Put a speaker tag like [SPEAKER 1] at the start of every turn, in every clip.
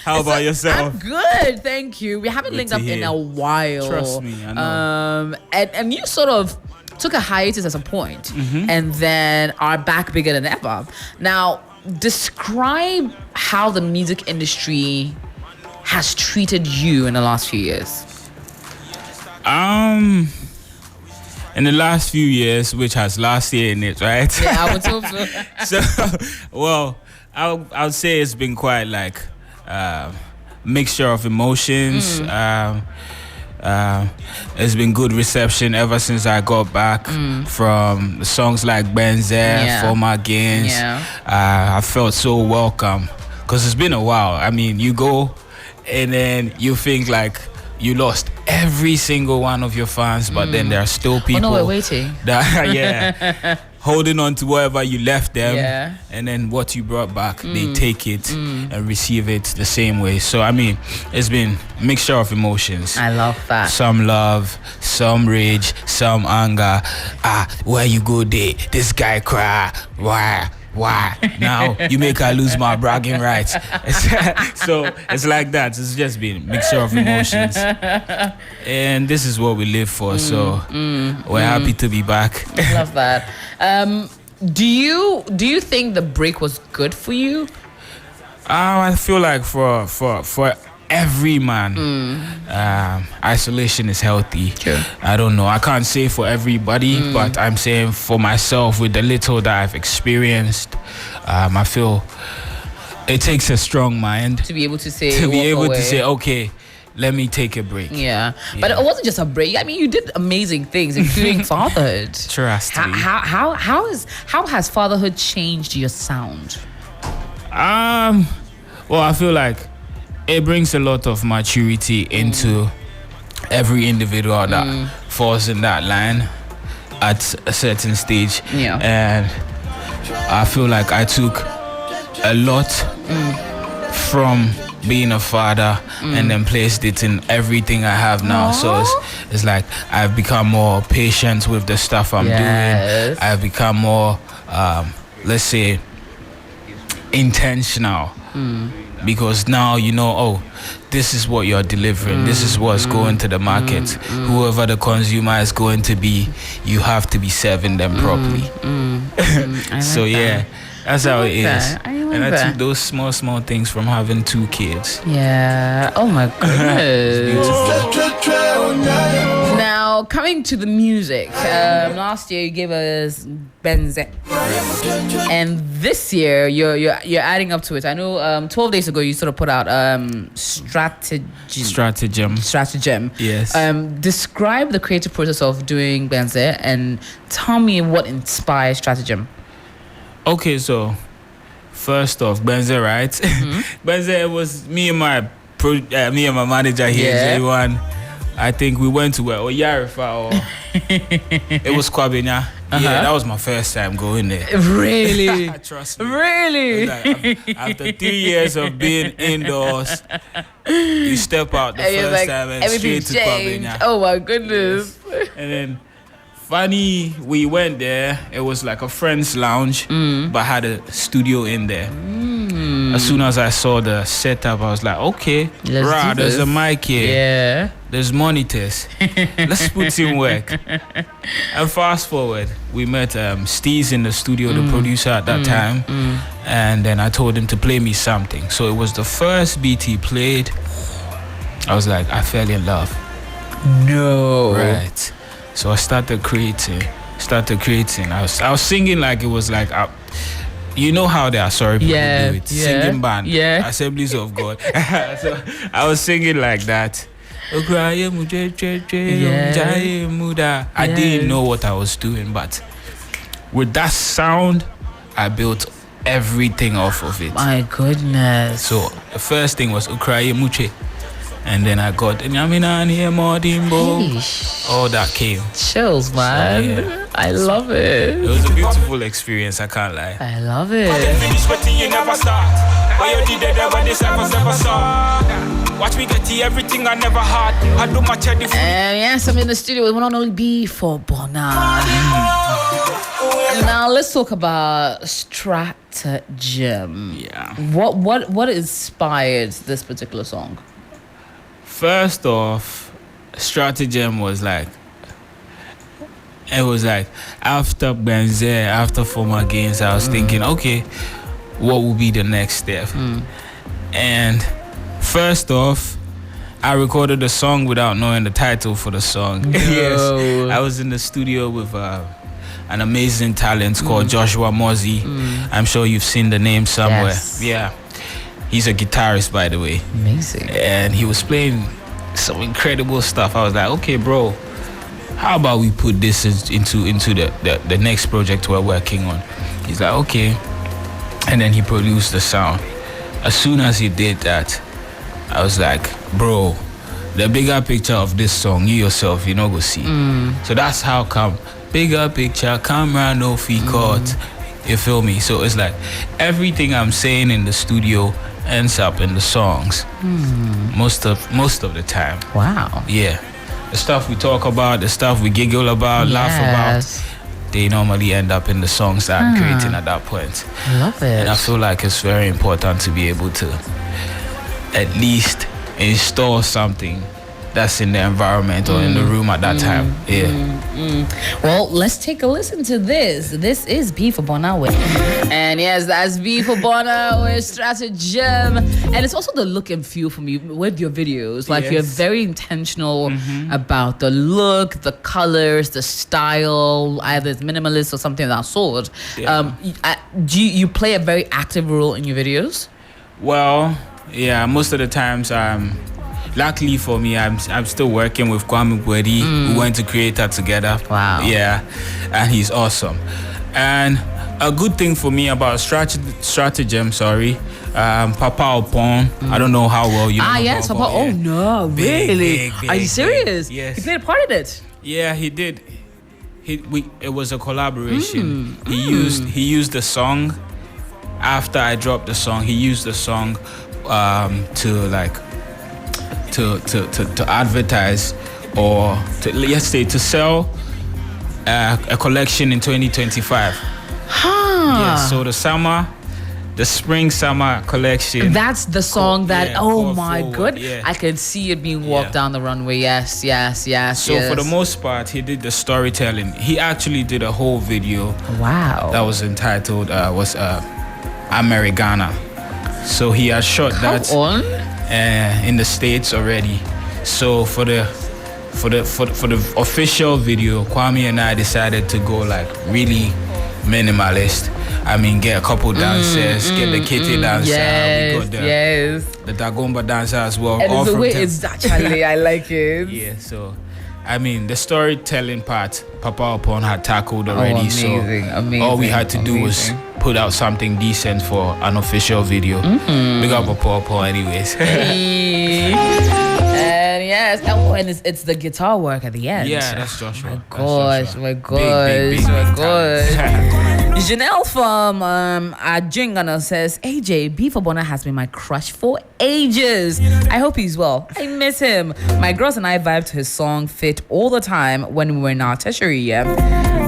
[SPEAKER 1] How about yourself?
[SPEAKER 2] I'm good, thank you. We haven't linked up in a while.
[SPEAKER 1] Trust me, I know.
[SPEAKER 2] And you sort of took a hiatus at some point, and then are back bigger than ever. Now, describe how the music industry has treated you in the last few years.
[SPEAKER 1] In the last few years, which has last year in it, right?
[SPEAKER 2] Yeah, I would hope so.
[SPEAKER 1] Well, I would say it's been quite like mixture of emotions. It's been good reception ever since I got back from songs like Benze, For My Gains. I felt so welcome because it's been a while. I mean, you go and then you think like you lost every single one of your fans, but then there are still people.
[SPEAKER 2] Oh no, we're waiting.
[SPEAKER 1] That, holding on to wherever you left them, and then what you brought back, they take it and receive it the same way. So I mean, it's been a mixture of emotions.
[SPEAKER 2] I love that.
[SPEAKER 1] Some love, some rage, some anger. Where you go there, this guy cry. Why? Now you make her lose my bragging rights. So it's like that. It's just been a mixture of emotions. And this is what we live for. So we're happy to be back.
[SPEAKER 2] I love that. Do you think the break was good for you?
[SPEAKER 1] I feel like for every man, isolation is healthy.
[SPEAKER 2] True.
[SPEAKER 1] I don't know. I can't say for everybody, but I'm saying for myself, with the little that I've experienced, I feel it takes a strong mind
[SPEAKER 2] to be able to say,
[SPEAKER 1] okay, let me take a break.
[SPEAKER 2] Yeah. But it wasn't just a break. I mean, you did amazing things, including fatherhood.
[SPEAKER 1] Trust me.
[SPEAKER 2] How has fatherhood changed your sound?
[SPEAKER 1] Well, I feel like it brings a lot of maturity into every individual that falls in that line at a certain stage.
[SPEAKER 2] Yeah.
[SPEAKER 1] And I feel like I took a lot from being a father and then placed it in everything I have now. So it's like I've become more patient with the stuff I'm doing. I've become more, let's say, intentional. Because now you know, this is what you're delivering. This is what's going to the market. Whoever the consumer is going to be, you have to be serving them properly. So that's how it is. And I took those small things from having 2 kids.
[SPEAKER 2] Yeah. Oh my goodness. Now coming to the music, last year you gave us Benze, and this year you're adding up to it. I know 12 days ago you sort of put out Stratagem.
[SPEAKER 1] Yes.
[SPEAKER 2] Describe the creative process of doing Benze and tell me what inspired Stratagem.
[SPEAKER 1] Okay, so first off, Benze, right? Benze was me and my manager here, J1. I think we went to Yarifa or it was Kwabenya. Yeah, that was my first time going there.
[SPEAKER 2] Really?
[SPEAKER 1] Trust me.
[SPEAKER 2] Really?
[SPEAKER 1] Like, after 3 years of being indoors, you step out the first time and straight to Kwabenya.
[SPEAKER 2] Oh my goodness.
[SPEAKER 1] Yes. And then funny, we went there. It was like a friend's lounge, but had a studio in there. As soon as I saw the setup, I was like, okay, there's a mic here.
[SPEAKER 2] Yeah.
[SPEAKER 1] There's monitors. Let's put in work. And fast forward, we met Steez in the studio, the producer at that time. And then I told him to play me something. So it was the first beat he played. I was like, I fell in love.
[SPEAKER 2] No.
[SPEAKER 1] Right. So I started creating. I was singing like it was like, you know how they are sorry people do it. Singing band. Assemblies of God. So I was singing like that. I didn't know what I was doing, but with that sound, I built everything off of it.
[SPEAKER 2] My goodness.
[SPEAKER 1] So the first thing was Ukraye Muche. And then I got all that came.
[SPEAKER 2] Chills, man. So, I love it.
[SPEAKER 1] It was a beautiful experience, I can't lie.
[SPEAKER 2] I love it.
[SPEAKER 1] Watch me get to everything I never had. I do my cheddar.
[SPEAKER 2] And yes, I'm in the studio with one and only B4Bonah. Now let's talk about stratagem.
[SPEAKER 1] Yeah.
[SPEAKER 2] What inspired this particular song?
[SPEAKER 1] First off, stratagem was like, it was like after Benzer, after former games, I was thinking, okay, what will be the next step? And first off, I recorded the song without knowing the title for the song.
[SPEAKER 2] No.
[SPEAKER 1] Yes, I was in the studio with an amazing talent called Joshua Mozzie. I'm sure you've seen the name somewhere.
[SPEAKER 2] Yes.
[SPEAKER 1] Yeah, he's a guitarist, by the way.
[SPEAKER 2] Amazing.
[SPEAKER 1] And he was playing some incredible stuff. I was like, okay, bro, how about we put this into the next project we're working on? He's like, okay. And then he produced the sound. As soon as he did that, I was like, bro, the bigger picture of this song, you yourself, you know, go see. So that's how come. Bigger picture, camera, no fee caught. You feel me? So it's like everything I'm saying in the studio ends up in the songs. Most of the time.
[SPEAKER 2] Wow.
[SPEAKER 1] Yeah. The stuff we talk about, the stuff we giggle about, laugh about, they normally end up in the songs that I'm creating at that point.
[SPEAKER 2] I love it.
[SPEAKER 1] And I feel like it's very important to be able to at least install something that's in the environment or in the room at that time.
[SPEAKER 2] Well, let's take a listen to this. This is B4Bonah with. And yes, that's B4Bonah with Stratagem. And it's also the look and feel for me with your videos. Like you're very intentional about the look, the colors, the style, either it's minimalist or something of that sort.
[SPEAKER 1] Yeah.
[SPEAKER 2] Do you play a very active role in your videos?
[SPEAKER 1] Well, yeah, most of the times luckily for me, I'm still working with Kwame Gwedi. We went to create that together.
[SPEAKER 2] Wow.
[SPEAKER 1] Yeah, and he's awesome. And a good thing for me about Stratagem, Papa Opon. I don't know how well you know.
[SPEAKER 2] Yes, Papa. Oh no,
[SPEAKER 1] Big,
[SPEAKER 2] really?
[SPEAKER 1] big,
[SPEAKER 2] Are you
[SPEAKER 1] big,
[SPEAKER 2] serious?
[SPEAKER 1] big. Yes.
[SPEAKER 2] He played a part in it.
[SPEAKER 1] Yeah, he did. It was a collaboration. He used the song after I dropped the song. He used the song to advertise or to sell a collection in 2025. Yeah, so the spring summer collection.
[SPEAKER 2] That's the song that, oh my
[SPEAKER 1] forward,
[SPEAKER 2] god,
[SPEAKER 1] yeah.
[SPEAKER 2] I can see it being walked down the runway. Yes.
[SPEAKER 1] So for the most part, he did the storytelling. He actually did a whole video.
[SPEAKER 2] Wow.
[SPEAKER 1] That was entitled Americana. So he had shot that in the States already. So for the official video, Kwame and I decided to go like really minimalist. I mean, get a couple dancers, get the kitty dancer. We got the Dagomba dancer as well.
[SPEAKER 2] And the way it's actually, I like it.
[SPEAKER 1] Yeah, so I mean, the storytelling part, Papa Opon had tackled already.
[SPEAKER 2] Amazing.
[SPEAKER 1] All we had to do was put out something decent for an official video. Big up Papa Opon anyways.
[SPEAKER 2] And yes, and it's the guitar work at the end.
[SPEAKER 1] Yeah, that's Joshua.
[SPEAKER 2] My gosh.
[SPEAKER 1] Big
[SPEAKER 2] Janelle from Aj says, AJ, B4Bonah has been my crush for ages. I hope he's well. I miss him. My girls and I vibe to his song Fit all the time when we were in our tertiary year.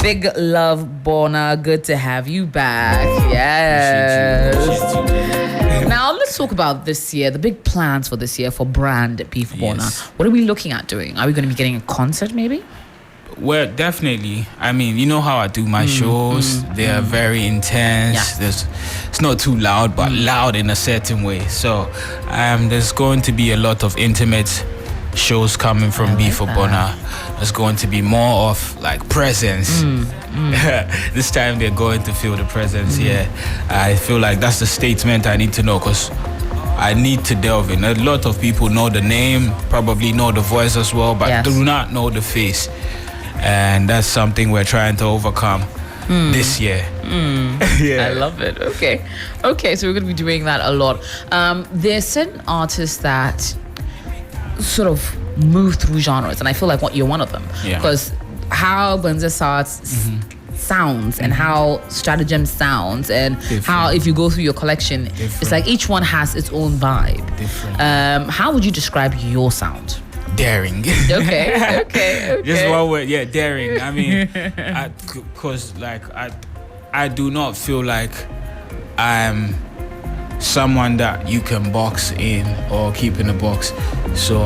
[SPEAKER 2] Big love, Bonah. Good to have you back. Yes. Now let's talk about this year, the big plans for this year for brand B4Bonah.
[SPEAKER 1] Yes.
[SPEAKER 2] What are we looking at doing? Are we going to be getting a concert maybe?
[SPEAKER 1] Well, definitely. I mean, you know how I do my shows. They are very intense.
[SPEAKER 2] Yeah.
[SPEAKER 1] It's not too loud, but loud in a certain way. So there's going to be a lot of intimate shows coming from B4Bonah. There's going to be more of like presence. This time they're going to feel the presence. Yeah, I feel like that's the statement I need to know, because I need to delve in. A lot of people know the name, probably know the voice as well, but do not know the face. And that's something we're trying to overcome this year.
[SPEAKER 2] I love it. Okay, so we're going to be doing that a lot. There's certain artists that sort of move through genres, and I feel like you're one of them. Because how Benzer sounds and how Stratagem sounds and how if you go through your collection, it's like each one has its own vibe.
[SPEAKER 1] Different.
[SPEAKER 2] How would you describe your sound?
[SPEAKER 1] Daring.
[SPEAKER 2] Okay.
[SPEAKER 1] Just one word, yeah, daring. I mean, because like I do not feel like I'm someone that you can box in or keep in a box. So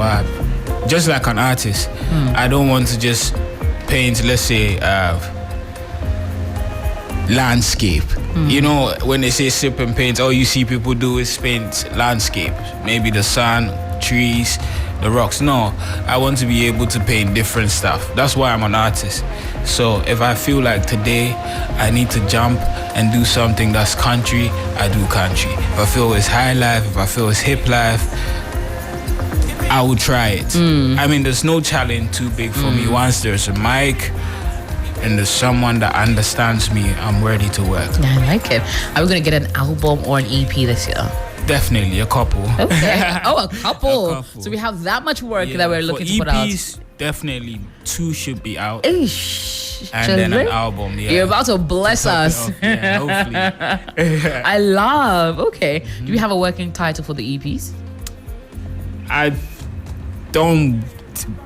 [SPEAKER 1] just like an artist, I don't want to just paint, let's say, landscape. You know, when they say sip and paint, all you see people do is paint landscape. Maybe the sun, trees, the rocks. No, I want to be able to paint different stuff. That's why I'm an artist. So if I feel like today I need to jump and do something that's country, I do country. If I feel it's high life, if I feel it's hip life, I will try it. I mean, there's no challenge too big for me. Once there's a mic and there's someone that understands me, I'm ready to work.
[SPEAKER 2] I like it. Are we going to get an album or an EP this year?
[SPEAKER 1] Definitely a couple.
[SPEAKER 2] Okay. Oh, a couple.
[SPEAKER 1] A couple.
[SPEAKER 2] So we have that much work that we're looking to put out.
[SPEAKER 1] EPs, definitely 2 should be out.
[SPEAKER 2] Eesh.
[SPEAKER 1] And then an album, yeah.
[SPEAKER 2] You're about to bless us.
[SPEAKER 1] Yeah, hopefully.
[SPEAKER 2] I love. Okay. Do we have a working title for the EPs?
[SPEAKER 1] I don't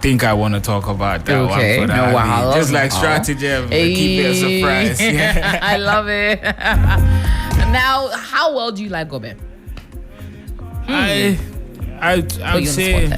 [SPEAKER 1] think I want to talk about that one.
[SPEAKER 2] Okay.
[SPEAKER 1] For that.
[SPEAKER 2] No, wow.
[SPEAKER 1] I mean, just like Stratagem, keep it a surprise. Yeah.
[SPEAKER 2] I love it. Now, how well do you like Gobe?
[SPEAKER 1] I would say